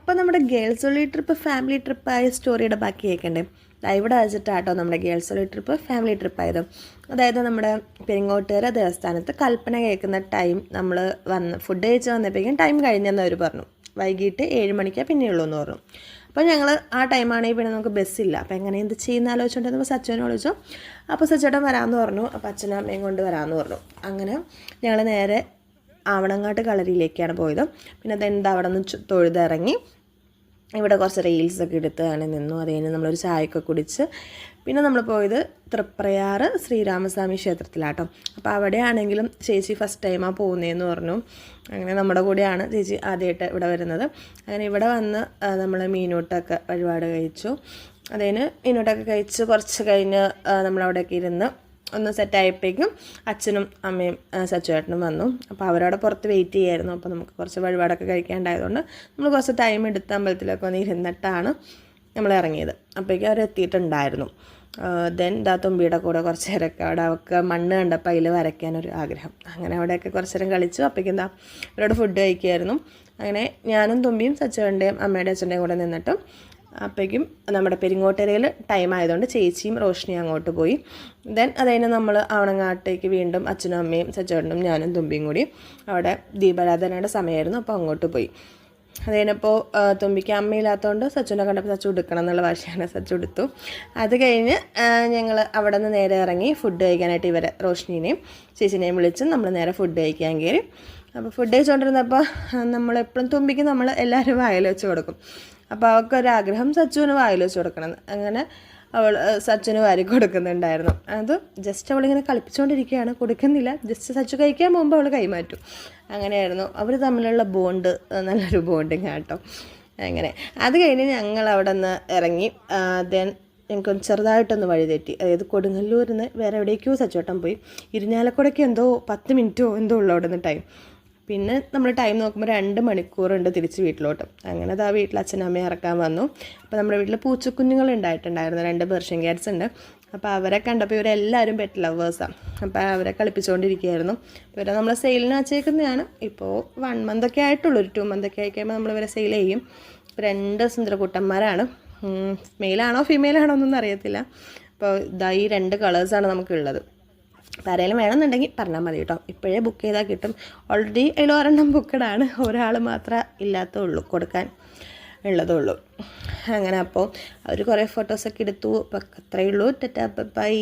അപ്പോൾ നമ്മുടെ ഗേൾസ് ഒളി ട്രിപ്പ് ഫാമിലി ട്രിപ്പായ സ്റ്റോറിയുടെ ബാക്കി കേൾക്കണ്ടേ. ഇവിടെ വെച്ചിട്ടാട്ടോ നമ്മുടെ ഗേൾസ് ഒളി ട്രിപ്പ് ഫാമിലി ട്രിപ്പായത്. അതായത് നമ്മുടെ പെരിങ്ങോട്ടുകര ദേവസ്ഥാനത്ത് കൽപ്പന കേൾക്കുന്ന ടൈം നമ്മൾ ഫുഡ് കഴിച്ച് വന്നപ്പോഴേക്കും ടൈം കഴിഞ്ഞെന്ന് അവർ പറഞ്ഞു. വൈകിട്ട് 7 മണിക്കാണ് പിന്നെയുള്ളൂ എന്ന് പറഞ്ഞു. അപ്പോൾ ഞങ്ങൾ ആ ടൈമാണെങ്കിൽ പിന്നെ നമുക്ക് ബസ്സില്ല. അപ്പോൾ എങ്ങനെ എന്ത് ചെയ്യുന്ന ആലോചിച്ചുകൊണ്ടിരുന്നപ്പോൾ സച്ചുവിനെ വിളിച്ചു. അപ്പോൾ സച്ചേട്ടൻ വരാമെന്ന് പറഞ്ഞു. അപ്പോൾ അച്ഛനും അമ്മയും കൊണ്ട് വരാമെന്ന് പറഞ്ഞു. അങ്ങനെ ഞങ്ങൾ നേരെ ആവണങ്ങാട്ട് കളരിയിലേക്കാണ് പോയത്. പിന്നെ അതെന്താ അവിടെ നിന്ന് തൊഴുതിറങ്ങി ഇവിടെ കുറച്ച് റീൽസൊക്കെ എടുത്ത് അങ്ങനെ നിന്നു. അത് കഴിഞ്ഞ് നമ്മളൊരു ചായയൊക്കെ കുടിച്ച് പിന്നെ നമ്മൾ പോയത് തൃപ്രയാർ ശ്രീരാമസ്വാമി ക്ഷേത്രത്തിലാട്ടോ. അപ്പോൾ അവിടെയാണെങ്കിലും ചേച്ചി ഫസ്റ്റ് ടൈമാണ് പോകുന്നതെന്ന് പറഞ്ഞു. അങ്ങനെ നമ്മുടെ കൂടെയാണ് ചേച്ചി ആദ്യമായിട്ട് ഇവിടെ വരുന്നത്. അങ്ങനെ ഇവിടെ വന്ന് നമ്മൾ മീനൂട്ടൊക്കെ വഴിപാട് കഴിച്ചു. അതിന് മീനൂട്ടൊക്കെ കഴിച്ച് കുറച്ച് കഴിഞ്ഞ് നമ്മളവിടെയൊക്കെ ഇരുന്ന് ഒന്ന് സെറ്റായപ്പോഴേക്കും അച്ഛനും അമ്മയും സച്ചുവേട്ടനും വന്നു. അപ്പോൾ അവരവിടെ പുറത്ത് വെയിറ്റ് ചെയ്യായിരുന്നു. അപ്പോൾ നമുക്ക് കുറച്ച് വഴിപാടൊക്കെ കഴിക്കാണ്ടായതുകൊണ്ട് നമ്മൾ കുറച്ച് ടൈം എടുത്ത് അമ്പലത്തിലൊക്കെ വന്ന് ഇരുന്നിട്ടാണ് നമ്മൾ ഇറങ്ങിയത്. അപ്പോഴേക്കും അവർ എത്തിയിട്ടുണ്ടായിരുന്നു. ദെൻ തുമ്പിയുടെ കൂടെ കുറച്ച് നേരമൊക്കെ അവിടെ അവൾക്ക് മണ്ണ് കണ്ടപ്പോൾ അതിൽ വരയ്ക്കാനൊരു ആഗ്രഹം. അങ്ങനെ അവിടെയൊക്കെ കുറച്ച് നേരം കളിച്ചു. അപ്പോഴേക്കും അവരോട് ഫുഡ് കഴിക്കുമായിരുന്നു. അങ്ങനെ ഞാനും തുമ്പിയും സച്ചുവേൻ്റെയും അമ്മയുടെ അച്ഛൻ്റെയും കൂടെ നിന്നിട്ടും അപ്പോഴേക്കും നമ്മുടെ പെരിങ്ങോട്ടുകരയിൽ ടൈം ആയതുകൊണ്ട് ചേച്ചിയും റോഷ്നിയും അങ്ങോട്ട് പോയി. ദെൻ അതുകഴിഞ്ഞ് നമ്മൾ ആവണങ്ങാട്ടേക്ക് വീണ്ടും അച്ഛനും അമ്മയും സച്ചുവേട്ടനും ഞാനും തുമ്പിയും കൂടി അവിടെ ദീപാരാധനയുടെ സമയമായിരുന്നു. അപ്പോൾ അങ്ങോട്ട് പോയി. അത് കഴിഞ്ഞപ്പോൾ തുമ്പിക്ക് അമ്മയില്ലാത്തതുകൊണ്ട് സച്ചുവിനെ കണ്ടപ്പോൾ സച്ചു എടുക്കണം എന്നുള്ള വാശിയാണ്. സച്ചു എടുത്തു. അത് കഴിഞ്ഞ് ഞങ്ങൾ അവിടെ നിന്ന് നേരെ ഇറങ്ങി ഫുഡ് കഴിക്കാനായിട്ട് ഇവരെ റോഷ്നിനെയും ചേച്ചിനെയും വിളിച്ച് നമ്മൾ നേരെ ഫുഡ് കഴിക്കാൻ കയറി. അപ്പോൾ ഫുഡ് കഴിച്ചുകൊണ്ടിരുന്നപ്പോൾ നമ്മളെപ്പോഴും തുമ്പിക്ക് നമ്മൾ എല്ലാവരും വായിൽ വെച്ച് കൊടുക്കും. അപ്പോൾ അവൾക്കൊരാഗ്രഹം സച്ചുവിന് വായിൽ വെച്ച് കൊടുക്കണം. അങ്ങനെ അവൾ സച്ചുവിന് വാരി കൊടുക്കുന്നുണ്ടായിരുന്നു. അത് ജസ്റ്റ് അവളിങ്ങനെ കളിപ്പിച്ചുകൊണ്ടിരിക്കുകയാണ്, കൊടുക്കുന്നില്ല. ജസ്റ്റ് സച്ചു കഴിക്കാൻ പോകുമ്പോൾ അവൾ കൈമാറ്റും. അങ്ങനെയായിരുന്നു അവർ തമ്മിലുള്ള ബോണ്ട്. നല്ലൊരു ബോണ്ടിങ് ആട്ടോ. അങ്ങനെ അത് കഴിഞ്ഞ് ഞങ്ങൾ അവിടെ നിന്ന് ഇറങ്ങി. ദെൻ ഞങ്ങൾക്ക് ചെറുതായിട്ടൊന്ന് വഴി തെറ്റി. അതായത് കൊടുങ്ങല്ലൂരിൽ നിന്ന് വേറെ എവിടേക്കോ സച്ചുവേട്ടൻ പോയി. ഇരിഞ്ഞാലക്കുടയ്ക്ക് എന്തോ 10 മിനിറ്റോ എന്തോ ഉള്ളൂ അവിടെ നിന്ന് ടൈം. പിന്നെ നമ്മൾ ടൈം നോക്കുമ്പോൾ 2 മണിക്കൂറുണ്ട് തിരിച്ച് വീട്ടിലോട്ട്. അങ്ങനെ ആ വീട്ടിൽ അച്ഛനമ്മയെ ഇറക്കാൻ വന്നു. അപ്പോൾ നമ്മുടെ വീട്ടിൽ പൂച്ചക്കുഞ്ഞുങ്ങൾ ഉണ്ടായിട്ടുണ്ടായിരുന്നു. 2 പേർഷ്യൻ ക്യാറ്റ്സ് ഉണ്ട്. അപ്പോൾ അവരെ കണ്ടപ്പോൾ ഇവരെല്ലാവരും പെറ്റ് ലവേഴ്സാണ്. അപ്പോൾ അവരെ കളിപ്പിച്ചുകൊണ്ടിരിക്കുകയായിരുന്നു. ഇവരെ നമ്മൾ സെയിലിന് വച്ചേക്കുന്നതാണ്. ഇപ്പോൾ 1 മന്തൊക്കെ ആയിട്ടുള്ളൂ. ഒരു 2 മന്തൊക്കെ ആയി കഴിയുമ്പോൾ നമ്മളിവരെ സെയിൽ ചെയ്യും. 2 സുന്ദരക്കുട്ടന്മാരാണ്. മെയിലാണോ ഫീമെയിലാണോ എന്നൊന്നും അറിയത്തില്ല. അപ്പോൾ ഈ 2 കളേഴ്സാണ് നമുക്കുള്ളത്. അപ്പോൾ ആരെങ്കിലും വേണമെന്നുണ്ടെങ്കിൽ പറഞ്ഞാൽ മതി കേട്ടോ. ഇപ്പോഴേ ബുക്ക് ചെയ്താൽ കിട്ടും. ഓൾറെഡി അതിൽ 1 ബുക്കഡാണ്. ഒരാൾ മാത്രമേ ഇല്ലാത്തുള്ളൂ, കൊടുക്കാൻ ഉള്ളതുള്ളൂ. അങ്ങനെ അപ്പോൾ അവർ കുറേ ഫോട്ടോസൊക്കെ എടുത്തു. അപ്പോൾ അത്രയേ ഉള്ളൂ. Tata bye.